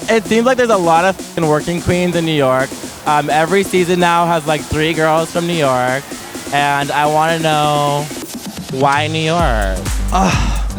It seems like there's a lot of f***ing working queens in New York. Every season now has like 3 girls from New York. And I want to know, why New York?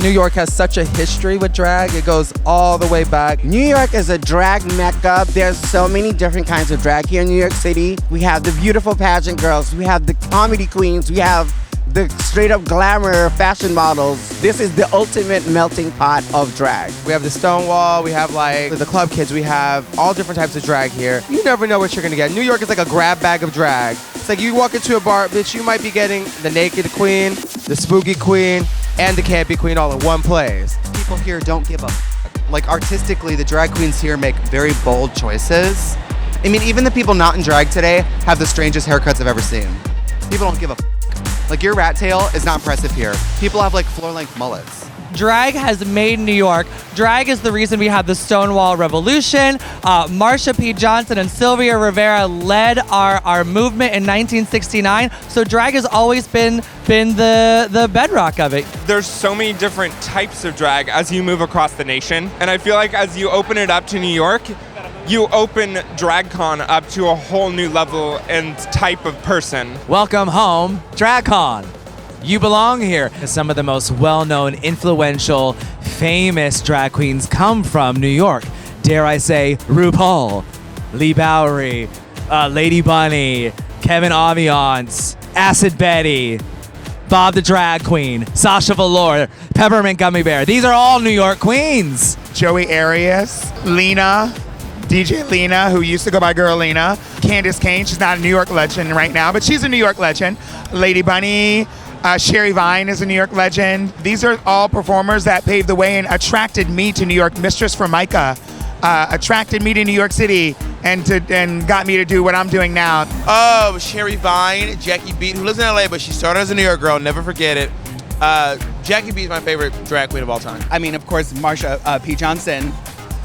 New York has such a history with drag. It goes all the way back. New York is a drag mecca. There's so many different kinds of drag here in New York City. We have the beautiful pageant girls. We have the comedy queens. We have the straight up glamour fashion models. This is the ultimate melting pot of drag. We have the Stonewall, we have like the club kids, we have all different types of drag here. You never know what you're gonna get. New York is like a grab bag of drag. It's like you walk into a bar, bitch, you might be getting the naked queen, the spooky queen, and the campy queen all in one place. People here don't give a like artistically, the drag queens here make very bold choices. I mean, even the people not in drag today have the strangest haircuts I've ever seen. People don't give a like your rat tail is not impressive here. People have like floor-length mullets. Drag has made New York. Drag is the reason we had the Stonewall Revolution. Marsha P. Johnson and Sylvia Rivera led our movement in 1969. So drag has always been the bedrock of it. There's so many different types of drag as you move across the nation. And I feel like as you open it up to New York, you open DragCon up to a whole new level and type of person. Welcome home, DragCon. You belong here. Some of the most well-known, influential, famous drag queens come from New York. Dare I say, RuPaul, Lee Bowery, Lady Bunny, Kevin Aviance, Acid Betty, Bob the Drag Queen, Sasha Velour, Peppermint Gummy Bear. These are all New York queens. Joey Arias, Lena, DJ Lena, who used to go by Girl Lena, Candace Kane, she's not a New York legend right now, but she's a New York legend. Lady Bunny, Sherry Vine is a New York legend. These are all performers that paved the way and attracted me to New York. Mistress Formica attracted me to New York City and got me to do what I'm doing now. Oh, Sherry Vine, Jackie Beat, who lives in LA, but she started as a New York girl, never forget it. Jackie Beat is my favorite drag queen of all time. I mean, of course, Marsha P. Johnson,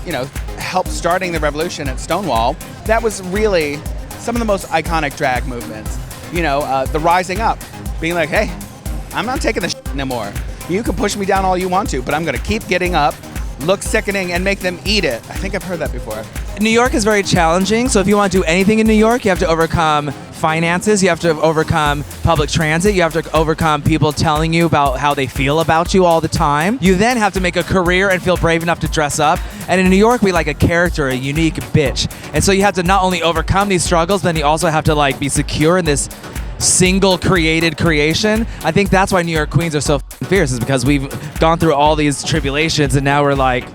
you know, helped starting the revolution at Stonewall. That was really some of the most iconic drag movements. You know, the rising up, being like, hey, I'm not taking this shit no more. You can push me down all you want to, but I'm gonna keep getting up, look sickening, and make them eat it. I think I've heard that before. New York is very challenging, so if you want to do anything in New York, you have to overcome finances, you have to overcome public transit, you have to overcome people telling you about how they feel about you all the time. You then have to make a career and feel brave enough to dress up. And in New York, we like a character, a unique bitch. And so you have to not only overcome these struggles, then you also have to like be secure in this single created creation. I think that's why New York queens are so fierce, is because we've gone through all these tribulations and now we're like,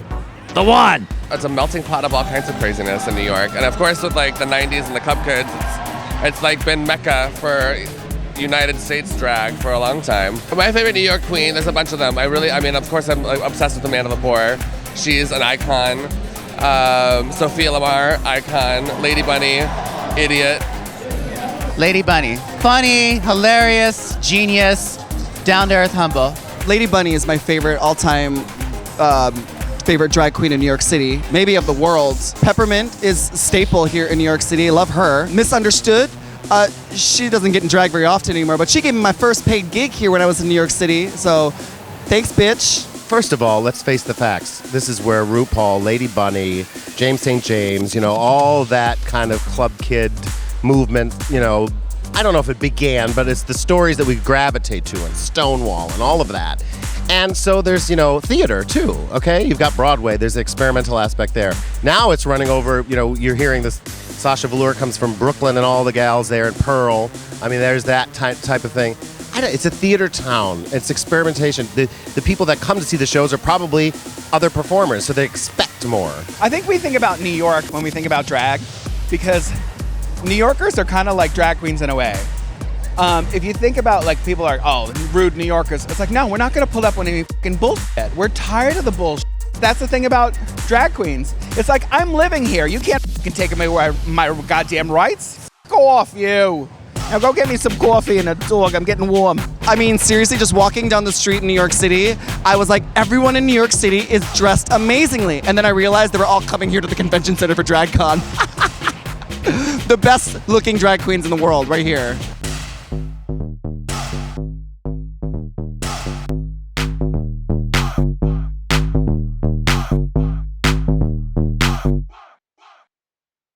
the one. It's a melting pot of all kinds of craziness in New York. And of course with like the 90s and the Club Kids, it's like been Mecca for United States drag for a long time. My favorite New York queen, there's a bunch of them. I mean, of course I'm like, obsessed with Amanda Lepore. She's an icon. Sophia Lamar, icon. Lady Bunny, idiot. Lady Bunny. Funny, hilarious, genius, down-to-earth, humble. Lady Bunny is my favorite all-time favorite drag queen in New York City, maybe of the world. Peppermint is a staple here in New York City. I love her. Misunderstood. She doesn't get in drag very often anymore, but she gave me my first paid gig here when I was in New York City. So, thanks, bitch. First of all, let's face the facts. This is where RuPaul, Lady Bunny, James St. James, you know, all that kind of club kid movement, you know, I don't know if it began, but it's the stories that we gravitate to, and Stonewall and all of that. And so there's, you know, theater too, okay? You've got Broadway, there's the experimental aspect there. Now it's running over, you know, you're hearing this, Sasha Velour comes from Brooklyn and all the gals there, and Pearl. I mean, there's that type of thing. It's a theater town. It's experimentation. The people that come to see the shows are probably other performers, so they expect more. I think we think about New York when we think about drag, because New Yorkers are kind of like drag queens in a way. If you think about like people are, oh, rude New Yorkers, it's like, no, we're not gonna pull up on any fucking bullshit. We're tired of the bullshit. That's the thing about drag queens. It's like, I'm living here. You can't fucking take away my goddamn rights. Go off, you. Now go get me some coffee and a dog. I'm getting warm. I mean, seriously, just walking down the street in New York City, I was like, everyone in New York City is dressed amazingly. And then I realized they were all coming here to the convention center for DragCon. The best looking drag queens in the world right here.